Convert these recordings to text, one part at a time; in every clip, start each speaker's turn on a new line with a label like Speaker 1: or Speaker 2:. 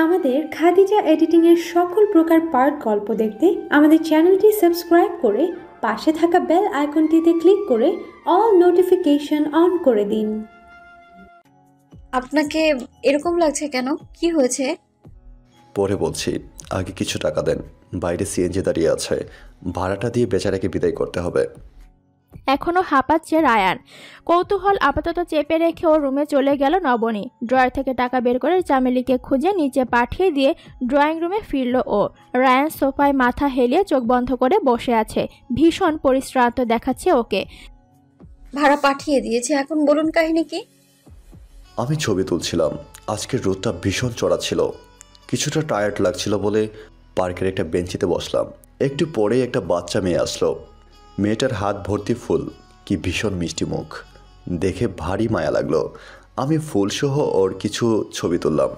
Speaker 1: আমাদের খাদিজা এডিটিং এর সকল প্রকার পার্ট গল্প দেখতে আমাদের চ্যানেলটি সাবস্ক্রাইব করে পাশে থাকা বেল আইকনটিতে ক্লিক করে অল নোটিফিকেশন অন করে দিন।
Speaker 2: আপনাকে এরকম লাগছে কেন? কি হয়েছে?
Speaker 3: পরে বলছি, আগে কিছু টাকা দেন। বাইরে সিএনজি দাঁড়িয়ে আছে, ভাড়াটা দিয়ে বেচারাকে বিদায় করতে হবে।
Speaker 4: এখনো হাঁপাচ্ছে রায়ান। কৌতূহল আপাতত চেপে রেখে ওর রুমে চলে গেল নবনী। ড্রয়ার থেকে টাকা বের করে চামেলিকে খুঁজে নিচে পাঠিয়ে দিয়ে ড্রয়িং রুমে ফিরল ও। রায়ান সোফায় মাথা হেলিয়ে চোখ বন্ধ করে বসে আছে। ভীষণ পরিশ্রান্ত দেখাচ্ছে ওকে।
Speaker 2: ভাড়া পাঠিয়ে দিয়েছে, এখন বলুন কাহিনী কি?
Speaker 3: আমি ছবি তুলছিলাম। আজকের রোদটা ভীষণ চড়া ছিল, কিছুটা টায়ার্ড লাগছিল বলে পার্কের একটা বেঞ্চিতে বসলাম। একটু পরেই একটা বাচ্চা মেয়ে আসলো। মেয়েটার হাত ভর্তি ফুল, কি ভীষণ মিষ্টি মুখ, দেখে ভারী মায়া লাগলো। আমি ফুলসহ ওর কিছু ছবি তুললাম।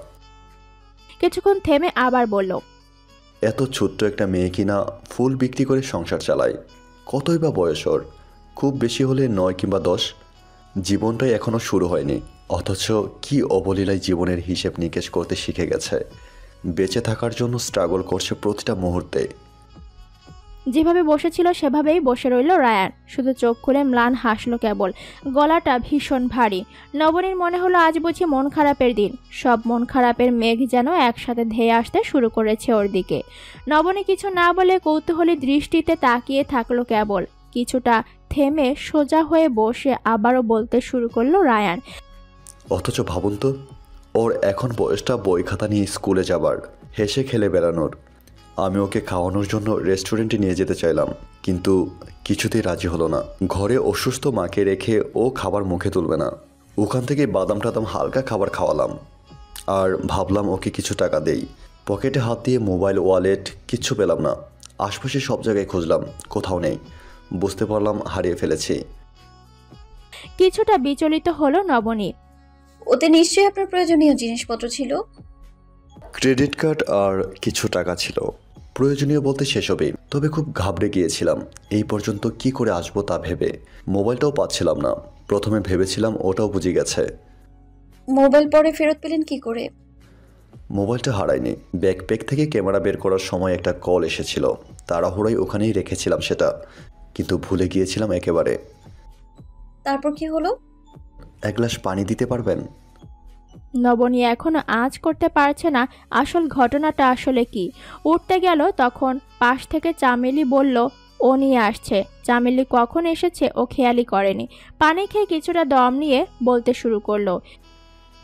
Speaker 4: কিছুক্ষণ থেমে আবার বলল,
Speaker 3: এত ছোট্ট একটা মেয়ে কিনা ফুল বিক্রি করে সংসার চালায়। কতই বা বয়স ওর? খুব বেশি হলে 9 কিংবা 10। জীবনটাই এখনও শুরু হয়নি, অথচ কি অবলীলায় জীবনের হিসেব নিকেশ করতে শিখে গেছে। বেঁচে থাকার জন্য স্ট্রাগল করছে প্রতিটা মুহূর্তে।
Speaker 4: যেভাবে বসেছিল সেভাবেই বসে রইল রায়ান। শুধু চোখ খুলে ম্লান হাসলো কেবল। গলাটা ভীষণ ভারী। নবনীর মনে হলো আজ বুঝি মন খারাপের দিন। সব মন খারাপের মেঘ যেন একসাথে ধেয়ে আসতে শুরু করেছে ওর দিকে। নবনী কিছু না বলে কৌতূহলী দৃষ্টিতে তাকিয়ে থাকলো কেবল। কিছুটা থেমে সোজা হয়ে বসে আবারও বলতে শুরু করলো রায়ান।
Speaker 3: অথচ ভাবুন তো, ওর এখন বয়সটা বই খাতা নিয়ে স্কুলে যাবার, হেসে খেলে বেড়ানোর। আমি ওকে খাওয়ানোর জন্য রেস্টুরেন্টে নিয়ে যেতে চাইলাম, কিন্তু কিছুতেই রাজি হলো না। ঘরে অসুস্থ মাকে রেখে ও খাবার মুখে তুলবে না। ওখান থেকে বাদাম টাদাম হালকা খাবার খাওয়ালাম, আর ভাবলাম ওকে কিছু টাকা দেই। পকেটে হাত দিয়ে মোবাইল, ওয়ালেট কিচ্ছু পেলাম না। আশপাশে সব জায়গায় খুঁজলাম, কোথাও নেই। বুঝতে পারলাম হারিয়ে ফেলেছি।
Speaker 4: কিছুটা বিচলিত হলো নবনী।
Speaker 2: ওতে নিশ্চয়ই আপনার প্রয়োজনীয় জিনিসপত্র ছিল।
Speaker 3: ক্রেডিট কার্ড আর কিছু টাকা ছিল। প্রয়োজনীয় বলতে সেসবই, তবে খুব ঘাবড়ে গিয়েছিলাম এই পর্যন্ত কি করে আসবো তা ভেবে। মোবাইলটাও পাচ্ছিলাম না। প্রথমে ভেবেছিলাম ওটাও বুঝে গেছে।
Speaker 2: মোবাইল পরে ফেরত পেলেন কি করে?
Speaker 3: মোবাইলটা হারায়নি। ব্যাকপ্যাক থেকে ক্যামেরা বের করার সময় একটা কল এসেছিল, তাড়াহুড়োয় ওখানেই রেখেছিলাম সেটা, কিন্তু ভুলে গিয়েছিলাম একেবারে।
Speaker 2: তারপর কি হলো?
Speaker 3: এক গ্লাস পানি দিতে পারবেন?
Speaker 4: নবনী এখনো আঁচ করতে পারছে না আসল ঘটনাটা আসলে কি। উঠতে গেল তখন পাশ থেকে চামেলি বলল ও নিয়ে আসছে। চামেলি কখন এসেছে ও খেয়ালই করেনি। পানি খেয়ে কিছুটা দম নিয়ে বলতে শুরু করলো,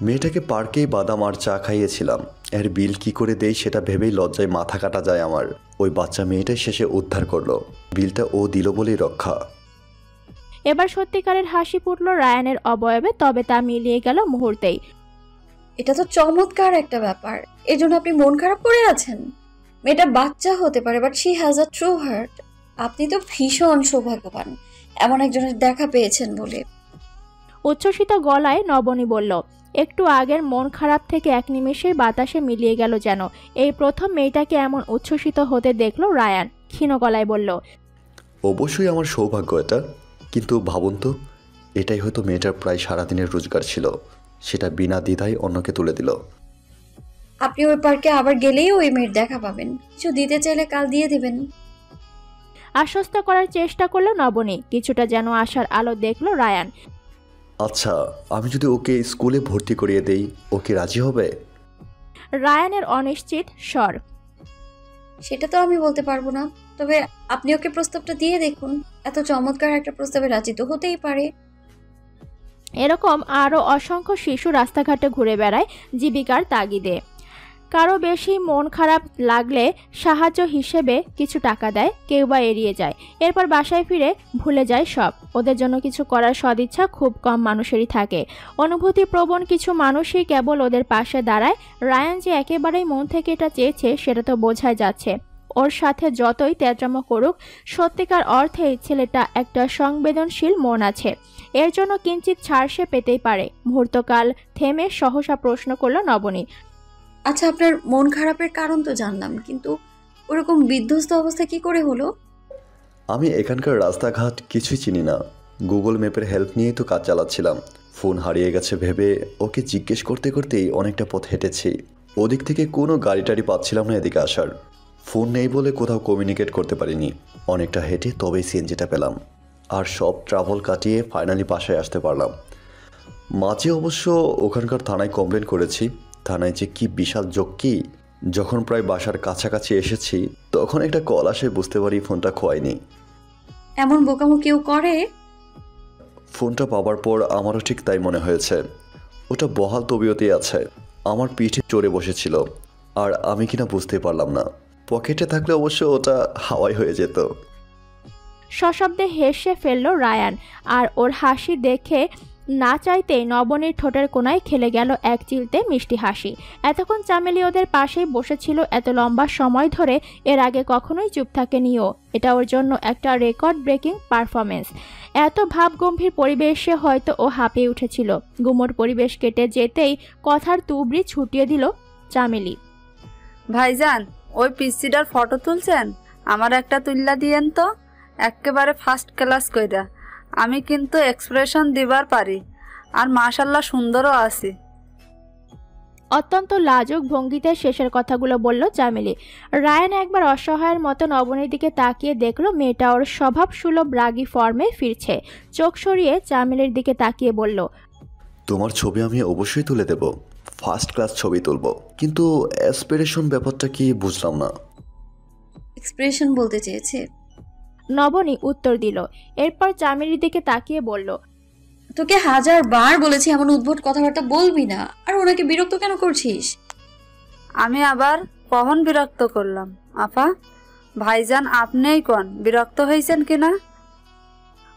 Speaker 3: মেয়েটাকে পার্কেই বাদাম আর চা খাইয়েছিলাম। এর বিল কি করে দেই সেটা ভেবেই লজ্জায় মাথা কাটা যায় আমার। ওই বাচ্চা মেয়েটাই শেষে উদ্ধার করলো, বিলটা ও দিল বলেই রক্ষা।
Speaker 4: এবার সত্যিকারের হাসি ফুটল রায়ানের অবয়বে, তবে তা মিলিয়ে গেল মুহূর্তেই।
Speaker 2: এটা তো চমৎকার একটা ব্যাপার। এজন্য আপনি মন খারাপ করে আছেন? মেয়েটা বাচ্চা হতে পারে, but she has a true heart. আপনি তো ভীষণ সৌভাগ্যবান এমন একজনের দেখা পেয়েছেন বলে।
Speaker 4: উচ্ছ্বসিত গলায় নবনী বলল। একটু আগের মন খারাপ থেকে এক নিমেষেই বাতাসে মিলিয়ে গেল যেন। এই প্রথম মেয়েটাকে এমন উচ্ছ্বসিত হতে দেখল রায়ান। ক্ষীণ গলায় বলল,
Speaker 3: অবশ্যই আমার সৌভাগ্য এটা, কিন্তু ভাবুন তো, এটাই হয়তো মেয়েটার প্রায় সারাদিনের রোজগার ছিল। সেটা বিনা দ্বিধায় অন্যকে তুলে দিল।
Speaker 2: আপনি ওই পার্কে আবার গেলেই ওই মেয়ের দেখা পাবেন। কিছু দিতে চাইলে কাল দিয়ে দিবেন।
Speaker 4: আশ্বস্ত করার চেষ্টা করলো নবনী। কিছুটা যেন আশার আলো দেখলো রায়ান।
Speaker 3: আচ্ছা, আমি যদি ওকে স্কুলে ভর্তি করিয়ে দেই, ও কি রাজি হবে?
Speaker 4: রায়ানের অনিশ্চিত স্বর।
Speaker 2: সেটা তো আমি বলতে পারবো না, তবে আপনি ওকে প্রস্তাবটা দিয়ে দেখুন। এত চমৎকার একটা প্রস্তাবে রাজি তো হতেই পারে।
Speaker 4: এরকম আরও অসংখ্য শিশু রাস্তাঘাটে ঘুরে বেড়ায় জীবিকার তাগিদে। কারো বেশি মন খারাপ লাগলে সাহায্য হিসেবে কিছু টাকা দেয়, কেউ বা এড়িয়ে যায়। এরপর বাসায় ফিরে ভুলে যায় সব। ওদের জন্য কিছু করার সদিচ্ছা খুব কম মানুষেরই থাকে। অনুভূতিপ্রবণ কিছু মানুষই কেবল ওদের পাশে দাঁড়ায়। রায়ান যে একেবারেই মন থেকে এটা চেয়েছে সেটা তো বোঝাই যাচ্ছে। ওর সাথে যতই তেজরামো করুক, সত্যিকার অর্থেই ছেলেটা একটা সংবেদনশীল মন আছে। এর জন্য কিঞ্চিত ছাড় সে পেতেই পারে। মুহূর্তকাল থেমে সহসা প্রশ্ন করল নবনী,
Speaker 2: আচ্ছা, আপনার মন খারাপের কারণ তো জানলাম, কিন্তু ওরকম বিধ্বস্ত অবস্থা কি করে হলো?
Speaker 3: আমি এখানকার রাস্তাঘাট কিছুই চিনি না। গুগল ম্যাপের হেল্প নিয়েই তো কাজ চালাচ্ছিলাম। ফোন হারিয়ে গেছে ভেবে ওকে জিজ্ঞেস করতে করতেই অনেকটা পথ হেঁটেছি। ওদিক থেকে কোনো গাড়ি টাড়ি পাচ্ছিলাম না এদিকে আসার। ফোন নেই বলে কোথাও কমিউনিকেট করতে পারিনি। অনেকটা হেঁটে তবেই সিএনজিটা পেলাম, আর সব ট্রাভেল কাটিয়ে ফাইনালি বাসায় আসতে পারলাম। মাঝে অবশ্য ওখানকার থানায় কমপ্লেন করেছি। থানায় যে কি বিশাল জক্কি। যখন প্রায় বাসার কাছাকাছি এসেছি তখন একটা কল আসে, বুঝতে পারি ফোনটা খোয়াইনি।
Speaker 2: এমন বোকামো কেউ করে?
Speaker 3: ফোনটা পাওয়ার পর আমারও ঠিক তাই মনে হয়েছে। ওটা বহাল তবিয়তেই আছে, আমার পিঠে চড়ে বসেছিল, আর আমি কিনা বুঝতেই পারলাম না। পকেটে থাকলে অবশ্য ওটা হাওয়াই হয়ে যেত।
Speaker 4: সশব্দে হেসে ফেলল রায়ান, আর ওর হাসি দেখে না চাইতেই নবনীর ঠোঁটের কোণায় খেলে গেল এক চিলতে মিষ্টি হাসি। এতক্ষণ চামেলি ওদের পাশেই বসেছিল এত লম্বা সময় ধরে, এর আগে কখনোই চুপ থাকেনি ও। এটা ওর জন্য একটা রেকর্ড ব্রেকিং পারফরমেন্স। এত ভাবগম্ভীর পরিবেশে হয়তো ও হাঁপিয়ে উঠেছিল। গুমোট পরিবেশ কেটে যেতেই কথার তুবড়ি ছুটিয়ে দিল চামেলি।
Speaker 5: ভাইজান, ওই পিসিটার ফটো তুলছেন? আমার একটা তুল্লা দিয়েন তো, একেবারে ফার্স্ট ক্লাস কইরা। আমি কিন্তু এক্সপ্রেশন দিবার পারি, আর মাশাল্লাহ সুন্দরও আছি।
Speaker 4: অত্যন্ত লাজুক ভঙ্গিতে শেষের কথাগুলো বলল চামেলি। রায়ান একবার অসহায়ের মতো নবনীর দিকে তাকিয়ে দেখলো মেয়েটা ওর স্বভাব সুলভ রাগী ফর্মে ফিরছে। চোখ সরিয়ে চামেলির দিকে তাকিয়ে বলল,
Speaker 3: তোমার ছবি আমি অবশ্যই তুলে দেব, ফার্স্ট ক্লাস ছবি তুলব, কিন্তু অ্যাসপিরেশন ব্যাপারটা কি বুঝলাম না।
Speaker 2: এক্সপ্রেশন বলতে চেয়েছে।
Speaker 4: নবনী উত্তর দিল। এরপর চামেলির দিকে তাকিয়ে বলল,
Speaker 2: তোকে 1000 বার বলেছি এমন উদ্ভট কথাবার্তা বলবি না, আর ওনাকে বিরক্ত কেন করছিস?
Speaker 5: আমি আবার কখন বিরক্ত করলাম আপা? ভাইজান আপনিই কোন বিরক্ত হয়েছেন কিনা?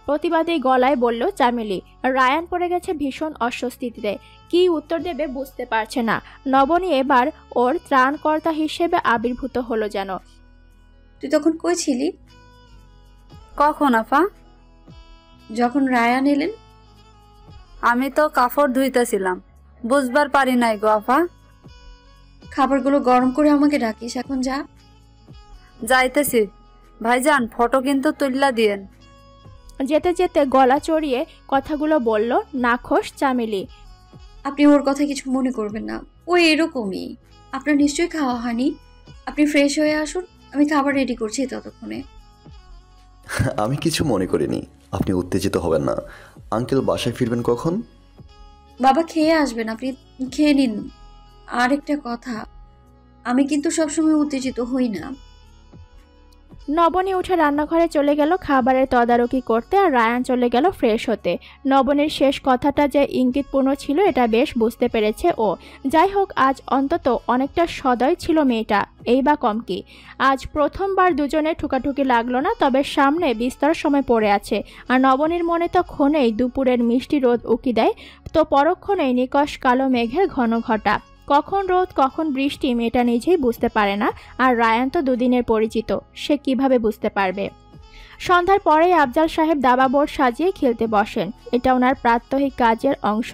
Speaker 4: প্রতিবাদী গলায় বলল চামেলি। রায়ান পড়ে গেছে ভীষণ অস্বস্তিতে, কি উত্তর দেবে বুঝতে পারছে না। নবনী এবার ওর ত্রাণকর্তা হিসেবে আবির্ভূত হলো যেন।
Speaker 2: তুই তখন কই ছিলি?
Speaker 5: কখন আপা?
Speaker 2: যখন রায়ান এলেন।
Speaker 5: আমি তো কাপড় ধুইতেছিলাম, বুঝবার পারি নাই গো আপা।
Speaker 2: খাবারগুলো গরম করে আমাকে ডাকিস, এখন যা।
Speaker 5: যাইতেছি। ভাইজান ফটো কিন্তু তুল্লা দিয়েন।
Speaker 4: যেতে যেতে গলা চড়িয়ে কথাগুলো বলল নাখোশ চামেলি।
Speaker 2: আপনি ওর কথা কিছু মনে করবেন না, ও এরকমই। আপনার নিশ্চয়ই খাওয়া হয়নি, আপনি ফ্রেশ হয়ে আসুন, আমি খাবার রেডি করছি ততক্ষণে।
Speaker 3: আমি কিছু মনে করিনি, আপনি উত্তেজিত হবেন না। আঙ্কেল বাসায় ফিরবেন কখন?
Speaker 2: বাবা খেয়ে আসবেন, আপনি খেয়ে নিন। আর একটা কথা, আমি কিন্তু সবসময় উত্তেজিত হই না।
Speaker 4: নবনী উঠে রান্নাঘরে চলে গেল খাবারের তদারকি করতে, আর রায়ান চলে গেল ফ্রেশ হতে। নবনীর শেষ কথাটা যে ইঙ্গিতপূর্ণ ছিল এটা বেশ বুঝতে পেরেছে ও। যাই হোক, আজ অন্তত অনেকটা সদয় ছিল মেয়েটা, এই বা কম কি। আজ প্রথমবার দুজনে ঠুকাঠুকি লাগলো না, তবে সামনে বিস্তর সময় পড়ে আছে। আর নবনীর মনে তো ক্ষণেই দুপুরের মিষ্টি রোদ উকি দেয়, তো পরক্ষণেই নিকষ কালো মেঘের ঘন ঘটা। কখন রোদ কখন বৃষ্টি মেয়েটা নিজেই বুঝতে পারে না, আর রায়ান তো দুদিনের পরিচিত, সে কিভাবে বুঝতে পারবে। সন্ধ্যার পরেই আফজাল সাহেব দাবা বোর্ড সাজিয়ে খেলতে বসেন। এটা ওনার প্রাত্যহিক কাজের অংশ,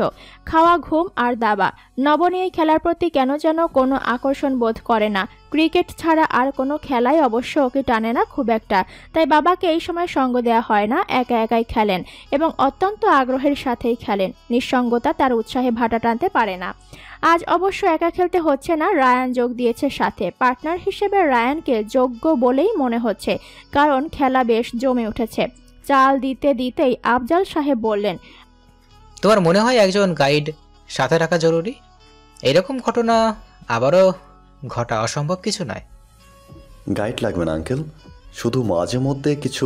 Speaker 4: খাওয়া, ঘুম আর দাবা। নবনী এই খেলার প্রতি কেন যেন কোনো আকর্ষণ বোধ করে না। ক্রিকেট ছাড়া আর কোনো খেলাই অবশ্য ওকে টানে না খুব একটা, তাই বাবাকে এই সময় সঙ্গ দেওয়া হয় না, একা একাই খেলেন এবং অত্যন্ত আগ্রহের সাথেই খেলেন। নিঃসঙ্গতা তার উৎসাহে ভাটা টানতে পারে না। আজ অবশ্য একা খেলতে হচ্ছে না, রায়ান যোগ দিয়েছে সাথে। পার্টনার হিসেবে রায়ানকে যোগ্য বলেই মনে হচ্ছে, কারণ খেলা বেশ জমে উঠেছে। চাল দিতে দিতেই আফজাল সাহেব বললেন,
Speaker 6: তোমার মনে হয় একজন গাইড সাথে রাখা জরুরি? এরকম ঘটনা আবারও ঘটা অসম্ভব কিছু নয়।
Speaker 3: গাইড লাগবে না আঙ্কেল, শুধু মাঝে মধ্যে কিছু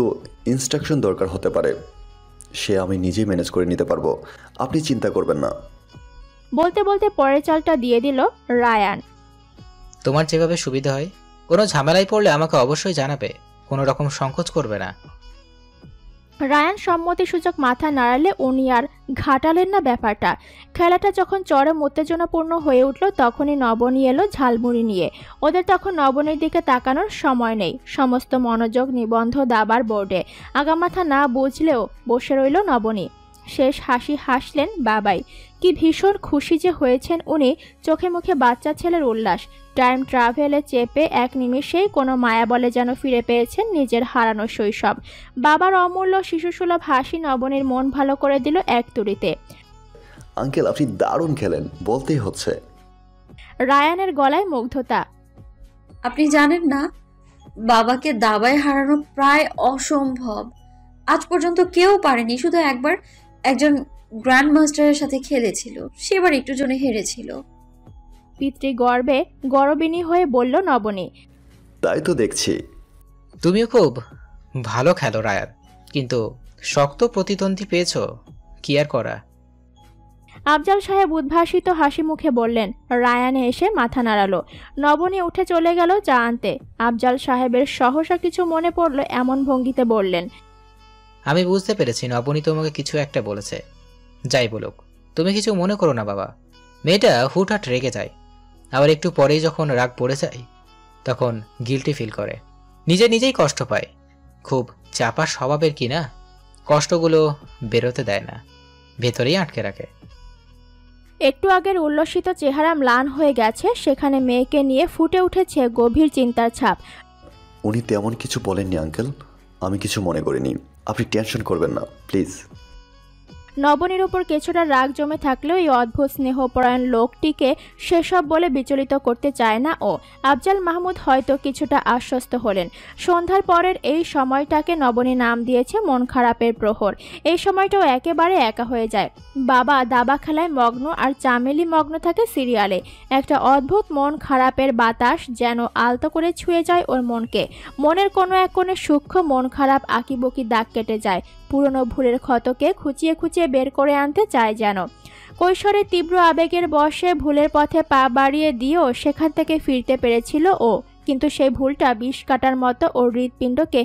Speaker 3: ইনস্ট্রাকশন দরকার হতে পারে, সে আমি নিজেই ম্যানেজ করে নিতে পারবো, আপনি চিন্তা করবেন না।
Speaker 4: বলতে বলতে পরের চালটা দিয়ে দিল রায়ান।
Speaker 6: তোমার যেভাবে সুবিধা হয়, কোনো ঝামেলায় পড়লে আমাকে অবশ্যই জানাবে, কোনো রকম সংকোচ করবে না।
Speaker 4: রায়ান সম্মতিসূচক মাথা নাড়ালে উনি আর ঘাটালেন না ব্যাপারটা। খেলাটা যখন চরম উত্তেজনাপূর্ণ হয়ে উঠল তখনই নবনী এলো ঝালমুড়ি নিয়ে। ওদের তখন নবনীর দিকে তাকানোর সময় নেই, সমস্ত মনোযোগ নিবন্ধ দাবার বোর্ডে। আগামাথা না বুঝলেও বসে রইল নবনী। শেষ হাসি হাসলেন বাবাই। কি ভীষণ খুশি যে হয়েছেন উনি, চোখে মুখে বাচ্চা ছেলের উল্লাস। টাইম ট্রাভেলে চেপে এক নিমেষেই কোনো মায়া বলে যেন ফিরে পেয়েছেন নিজের হারানো শৈশব। বাবার অমূল্য শিশুসুলভ হাসি নবনীর মন ভালো করে দিল এক তুড়িতে।
Speaker 3: আঙ্কেল আপনি দারুণ খেলেন, বলতেই হচ্ছে।
Speaker 4: রায়ানের গলায় মুগ্ধতা।
Speaker 2: আপনি জানেন না, বাবাকে দাবায় হারানো প্রায় অসম্ভব। আজ পর্যন্ত কেউ পারেনি। শুধু একবার একজন গ্র্যান্ড মাস্টারের সাথে খেলেছিল, সেবার একটু জনে হেরেছিল।
Speaker 4: পিতৃগর্বে গরবিনী হয়ে বলল নবনী।
Speaker 3: তাই তো দেখছি।
Speaker 6: তুমিও খুব ভালো খেলো রায়ান, কিন্তু শক্ত প্রতিদ্বন্দ্বী পেয়েছ, কি আর করা।
Speaker 4: আফজাল সাহেব উদ্ভাসিত হাসি মুখে বললেন। রায়ানে এসে মাথা নাড়ালো। নবনী উঠে চলে গেল চা আনতে। আফজাল সাহেবের সহসা কিছু মনে পড়ল এমন ভঙ্গিতে বললেন,
Speaker 6: আমি বুঝতে পেরেছি নবনী তোমাকে কিছু একটা বলেছে। যাই বলুক, তুমি কিছু মনে করো না বাবা। মেয়েটা হুটহাট রেগে যায়, আবার একটু পরেই যখন রাগ পড়ে যায় তখন গিল্টি ফিল করে, নিজেই কষ্ট পায়। খুব চাপা স্বভাবের কি না, কষ্টগুলো বেরোতে দেয় না, ভেতরেই আটকে রাখে।
Speaker 4: একটু আগের উল্লসিত চেহারা ম্লান হয়ে গেছে, সেখানে মেয়েকে নিয়ে ফুটে উঠেছে গভীর চিন্তার ছাপ।
Speaker 3: উনি তেমন কিছু বলেননি আঙ্কেল, আমি কিছু মনে করিনি, আপনি টেনশন করবেন না প্লিজ।
Speaker 4: নবনীর উপর কিছুটা রাগ জমে থাকলেও এই অদ্ভুত স্নেহপরায়ণ লোকটিকে সেসব বলে বিচলিত করতে চায় না ও। আফজাল মাহমুদ হয়তো কিছুটা আশ্বস্ত হলেন। সন্ধ্যার পরের এই সময়টাকে নবনী নাম দিয়েছে মন খারাপের প্রহর। এই সময়টাও একেবারে একা হয়ে যায়। বাবা দাবা খেলায় মগ্ন আর চামেলি মগ্ন থাকে সিরিয়ালে। একটা অদ্ভুত মন খারাপের বাতাস যেন আলতো করে ছুঁয়ে যায় ওর মনকে। মনের কোনো এক কোণে সূক্ষ্ম মন খারাপ আঁকিবুকি দাগ কেটে যায়। পুরনো ভুলের ক্ষতকে খুঁচিয়ে খুঁচিয়ে বের করে আনতে চায় যেন। কৈশোরের তীব্র আবেগের বশে ভুলের পথে পা বাড়িয়ে দিয়েও সেখান থেকে ফিরতে পেরেছিল ও, কিন্তু সেই ভুলটা বিষ কাটার মতো ওর হৃৎপিণ্ডকে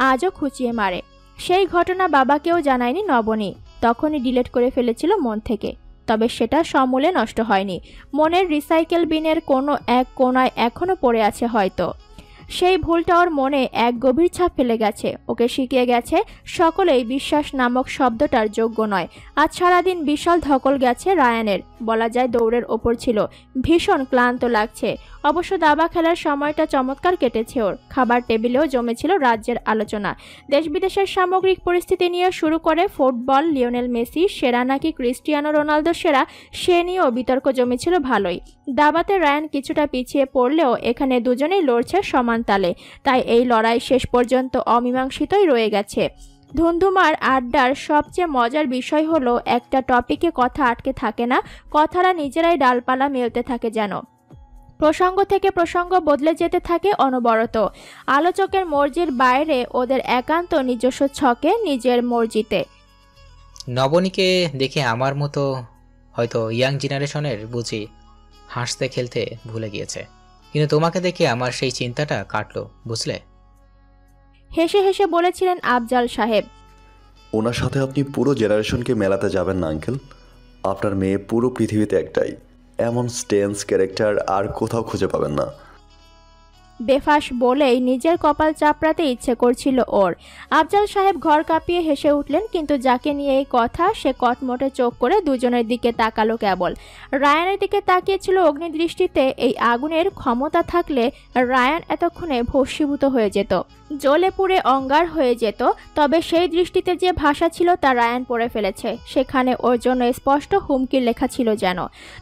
Speaker 4: আজও খুঁচিয়ে মারে। সেই ঘটনা বাবাকেও জানায়নি নবনী, তখনই ডিলিট করে ফেলেছিল মন থেকে। তবে সেটা সমূলে নষ্ট হয়নি, মনের রিসাইকেল বিনের কোনো এক কোণায় এখনো পড়ে আছে হয়তো। সেই ভুলটা ওর মনে এক গভীর ছাপ ফেলে গেছে, ওকে শিখিয়ে গেছে সকলেই বিশ্বাস নামক শব্দটার যোগ্য নয়। আজ সারাদিন বিশাল ধকল গেছে রায়ানের, বলা যায় দৌড়ের ওপর ছিল। ভীষণ ক্লান্ত লাগছে। অবশ্য দাবা খেলার সময়টা চমৎকার কেটেছে ওর। খাবার টেবিলেও জমেছিল রাজ্যের আলোচনা। দেশ বিদেশের সামগ্রিক পরিস্থিতি নিয়ে শুরু করে ফুটবল, লিওনেল মেসি সেরা নাকি ক্রিস্টিয়ানো রোনালদো সেরা, সে নিয়েও বিতর্ক জমেছিল ভালোই। দাবাতে রায়ান কিছুটা পিছিয়ে পড়লেও এখানে দুজনেই লড়ছে সমান তালে, তাই এই লড়াই শেষ পর্যন্ত অমীমাংসিতই রয়ে গেছে। ধুন্ধুমার আড্ডার সবচেয়ে মজার বিষয় হলো একটা টপিকে কথা আটকে থাকে না, কথারা নিজেরাই ডালপালা মেলতে থাকে যেন। প্রসঙ্গ থেকে প্রসঙ্গ বদলে যেতে থাকে অনবরত। আলোচকের মর্জির বাইরে ওদের একান্ত নিজস্ব ছকে, নিজের মর্জিতে।
Speaker 6: নবনীকে দেখে আমার মতো হয়তো ইয়াং জেনারেশনের বুঝি হাসতে খেলতে ভুলে গিয়েছে, কিন্তু তোমাকে দেখে আমার সেই চিন্তাটা কাটলো, বুঝলে?
Speaker 4: হেসে হেসে বলেছিলেন আফজাল সাহেব।
Speaker 3: ওনার সাথে আপনি পুরো জেনারেশনকে মেলাতে যাবেন না আঙ্কেল। আপনার মেয়ে পুরো পৃথিবীতে একটাই, এমন স্টেন্স ক্যারেক্টার আর কোথাও খুঁজে পাবেন না।
Speaker 4: বেফাস বলেই নিজের কপাল চাপড়াতে ইচ্ছে করছিল ওর। আফজাল সাহেব ঘর কাঁপিয়ে হেসে উঠলেন, কিন্তু যাকে নিয়ে এই কথা সে কটমটে চোখ করে দুজনের দিকে তাকালো কেবল। রায়ানের দিকে তাকিয়েছিল অগ্নিদৃষ্টিতে। এই আগুনের ক্ষমতা থাকলে রায়ান এতক্ষণে ভস্মীভূত হয়ে যেত, জ্বলে পুড়ে অঙ্গার হয়ে যেত। তবে সেই দৃষ্টিতে যে ভাষা ছিল তা রায়ান পড়ে ফেলেছে। সেখানে ওর জন্য স্পষ্ট হুমকির লেখা ছিল যেন,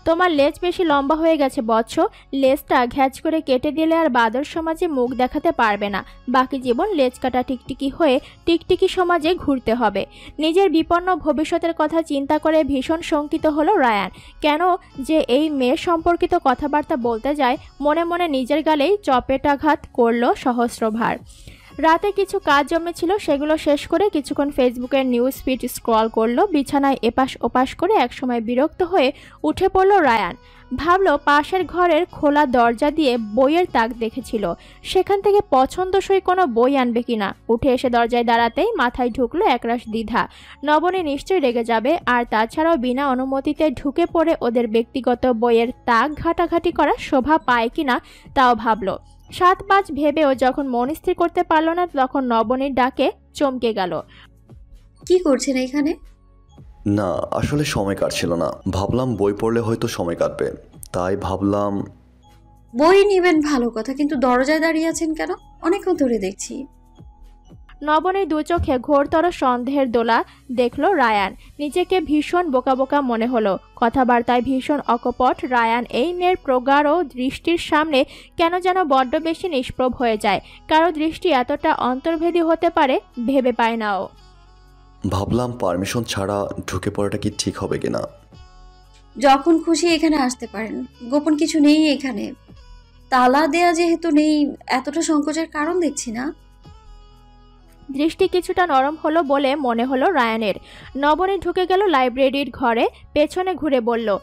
Speaker 4: তোমার লেজ বেশি লম্বা হয়ে গেছে বৎস, লেজটা ঘ্যাচ করে কেটে দিলে আর বাদর সমাজে মুখ দেখাতে পারবে না। বাকি জীবন লেজ কাটা টিকটিকি হয়ে টিকটিকি সমাজে ঘুরতে হবে। নিজের বিপন্ন ভবিষ্যতের কথা চিন্তা করে ভীষণ শঙ্কিত হলো রায়ান। কেন যে এই মেয়ে সম্পর্কিত কথাবার্তা বলতে যায়, মনে মনে নিজের গালেই চপেটাঘাত করলো সহস্রভার। রাতে কিছু কাজ জমেছিল, সেগুলো শেষ করে কিছুক্ষণ ফেসবুকের নিউজ ফিড স্ক্রল করলো। বিছানায় এপাশ ওপাশ করে একসময় বিরক্ত হয়ে উঠে পড়ল রায়ান। ভাবলো পাশের ঘরের খোলা দরজা দিয়ে বইয়ের তাক দেখেছিল, সেখান থেকে পছন্দসই কোনো বই আনবে কিনা। উঠে এসে দরজায় দাঁড়াতেই মাথায় ঢুকলো একরাশ দ্বিধা। নবনী নিশ্চয়ই রেগে যাবে, আর তাছাড়াও বিনা অনুমতিতে ঢুকে পড়ে ওদের ব্যক্তিগত বইয়ের তাক ঘাটাঘাটি করা শোভা পায় কিনা তাও ভাবলো। 7-5 ভেবেও যখন মন স্থির করতে পারল না, তখন নবনীর ডাকে চমকে গেল।
Speaker 2: কি করছেন এখানে?
Speaker 3: না, আসলে সময় কাটছিল না। ভাবলাম বই পড়লে হয়তো সময় কাটবে, তাই ভাবলাম।
Speaker 2: বই নিবেন ভালো কথা, কিন্তু দরজায় দাঁড়িয়ে আছেন কেন? অনেকক্ষণ ধরে দেখছি।
Speaker 4: নবনীর দু চোখে ঘোরতর সন্দেহের দোলা দেখলো রায়ান। নিজেকে ভীষণ বোকা বোকা মনে হলো। কথাবার্তায় ভীষণ অকপট রায়ান এই মেয়ের প্রগাঢ় দৃষ্টির সামনে কেন যেন বড্ড বেশি নিষ্প্রভ হয়ে যায়। কারো দৃষ্টি এতটা অন্তর্ভেদী হতে পারে ভেবে পায় না ও।
Speaker 3: ভাবলাম পারমিশন ছাড়া ঢুকে পড়াটা কি ঠিক হবে কিনা।
Speaker 2: যখন খুশি এখানে আসতে পারেন, গোপন কিছু নেই এখানে। তালা দেয়া যেহেতু নেই, এতটা সংকোচের কারণ দেখছি না।
Speaker 4: দৃষ্টি কিছুটা নরম হলো বলে মনে হলো রায়ানের। নবনী ঢুকে গেল লাইব্রেরির ঘরে, পেছনে ঘুরে বলল,